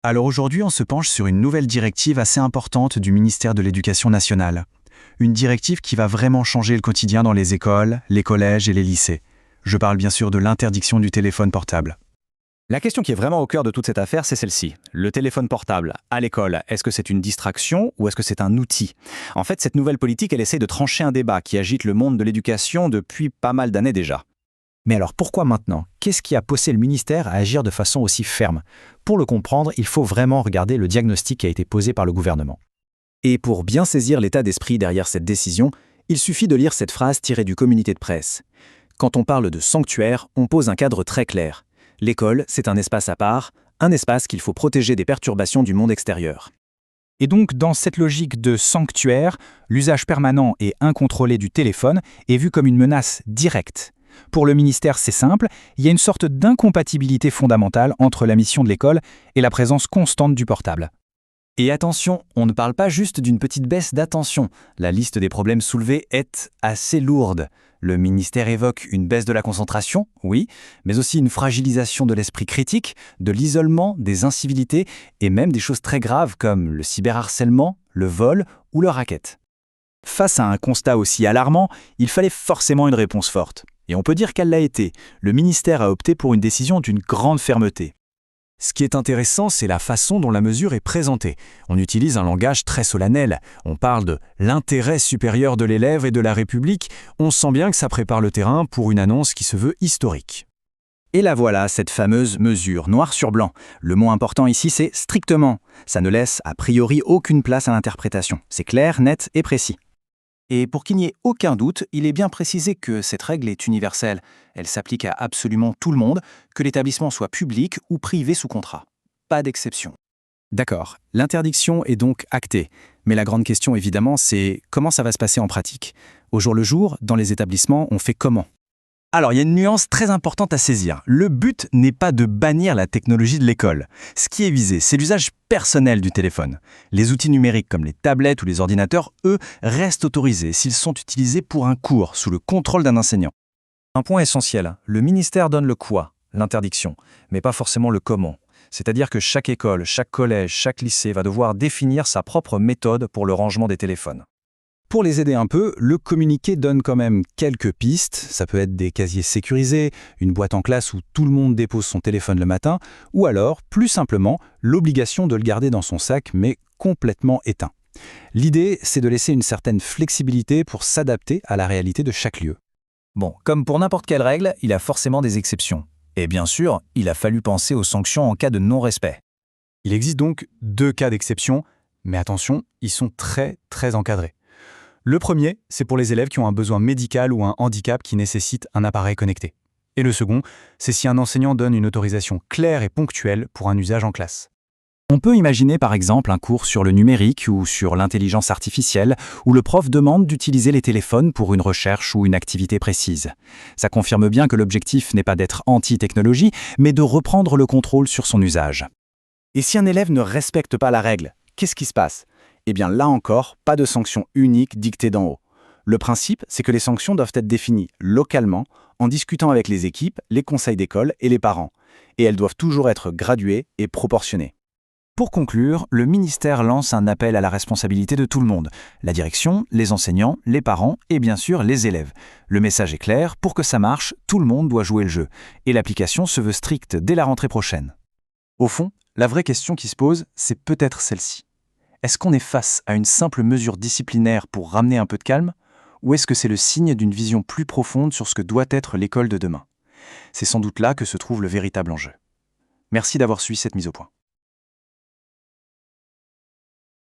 Alors aujourd'hui, on se penche sur une nouvelle directive assez importante du ministère de l'Éducation nationale. Une directive qui va vraiment changer le quotidien dans les écoles, les collèges et les lycées. Je parle bien sûr de l'interdiction du téléphone portable. La question qui est vraiment au cœur de toute cette affaire, c'est celle-ci. Le téléphone portable, à l'école, est-ce que c'est une distraction ou est-ce que c'est un outil? En fait, cette nouvelle politique, elle essaie de trancher un débat qui agite le monde de l'éducation depuis pas mal d'années déjà. Mais alors pourquoi maintenant? Qu'est-ce qui a poussé le ministère à agir de façon aussi ferme? Pour le comprendre, il faut vraiment regarder le diagnostic qui a été posé par le gouvernement. Et pour bien saisir l'état d'esprit derrière cette décision, il suffit de lire cette phrase tirée du communiqué de presse. Quand on parle de sanctuaire, on pose un cadre très clair. L'école, c'est un espace à part, un espace qu'il faut protéger des perturbations du monde extérieur. Et donc, dans cette logique de sanctuaire, l'usage permanent et incontrôlé du téléphone est vu comme une menace directe. Pour le ministère, c'est simple, il y a une sorte d'incompatibilité fondamentale entre la mission de l'école et la présence constante du portable. Et attention, on ne parle pas juste d'une petite baisse d'attention. La liste des problèmes soulevés est assez lourde. Le ministère évoque une baisse de la concentration, oui, mais aussi une fragilisation de l'esprit critique, de l'isolement, des incivilités et même des choses très graves comme le cyberharcèlement, le vol ou le racket. Face à un constat aussi alarmant, il fallait forcément une réponse forte. Et on peut dire qu'elle l'a été. Le ministère a opté pour une décision d'une grande fermeté. Ce qui est intéressant, c'est la façon dont la mesure est présentée. On utilise un langage très solennel. On parle de l'intérêt supérieur de l'élève et de la République. On sent bien que ça prépare le terrain pour une annonce qui se veut historique. Et la voilà, cette fameuse mesure, noir sur blanc. Le mot important ici, c'est strictement. Ça ne laisse a priori aucune place à l'interprétation. C'est clair, net et précis. Et pour qu'il n'y ait aucun doute, il est bien précisé que cette règle est universelle. Elle s'applique à absolument tout le monde, que l'établissement soit public ou privé sous contrat. Pas d'exception. D'accord, l'interdiction est donc actée. Mais la grande question, évidemment, c'est comment ça va se passer en pratique? Au jour le jour, dans les établissements, on fait comment? Alors, il y a une nuance très importante à saisir. Le but n'est pas de bannir la technologie de l'école. Ce qui est visé, c'est l'usage personnel du téléphone. Les outils numériques comme les tablettes ou les ordinateurs, eux, restent autorisés s'ils sont utilisés pour un cours, sous le contrôle d'un enseignant. Un point essentiel, le ministère donne le quoi, l'interdiction, mais pas forcément le comment. C'est-à-dire que chaque école, chaque collège, chaque lycée va devoir définir sa propre méthode pour le rangement des téléphones. Pour les aider un peu, le communiqué donne quand même quelques pistes. Ça peut être des casiers sécurisés, une boîte en classe où tout le monde dépose son téléphone le matin, ou alors, plus simplement, l'obligation de le garder dans son sac, mais complètement éteint. L'idée, c'est de laisser une certaine flexibilité pour s'adapter à la réalité de chaque lieu. Bon, comme pour n'importe quelle règle, il a forcément des exceptions. Et bien sûr, il a fallu penser aux sanctions en cas de non-respect. Il existe donc 2 cas d'exception, mais attention, ils sont très encadrés. Le premier, c'est pour les élèves qui ont un besoin médical ou un handicap qui nécessite un appareil connecté. Et le second, c'est si un enseignant donne une autorisation claire et ponctuelle pour un usage en classe. On peut imaginer par exemple un cours sur le numérique ou sur l'intelligence artificielle où le prof demande d'utiliser les téléphones pour une recherche ou une activité précise. Ça confirme bien que l'objectif n'est pas d'être anti-technologie, mais de reprendre le contrôle sur son usage. Et si un élève ne respecte pas la règle, qu'est-ce qui se passe? Eh bien là encore, pas de sanction unique dictée d'en haut. Le principe, c'est que les sanctions doivent être définies localement, en discutant avec les équipes, les conseils d'école et les parents. Et elles doivent toujours être graduées et proportionnées. Pour conclure, le ministère lance un appel à la responsabilité de tout le monde. La direction, les enseignants, les parents et bien sûr les élèves. Le message est clair, pour que ça marche, tout le monde doit jouer le jeu. Et l'application se veut stricte dès la rentrée prochaine. Au fond, la vraie question qui se pose, c'est peut-être celle-ci. Est-ce qu'on est face à une simple mesure disciplinaire pour ramener un peu de calme, ou est-ce que c'est le signe d'une vision plus profonde sur ce que doit être l'école de demain? C'est sans doute là que se trouve le véritable enjeu. Merci d'avoir suivi cette mise au point.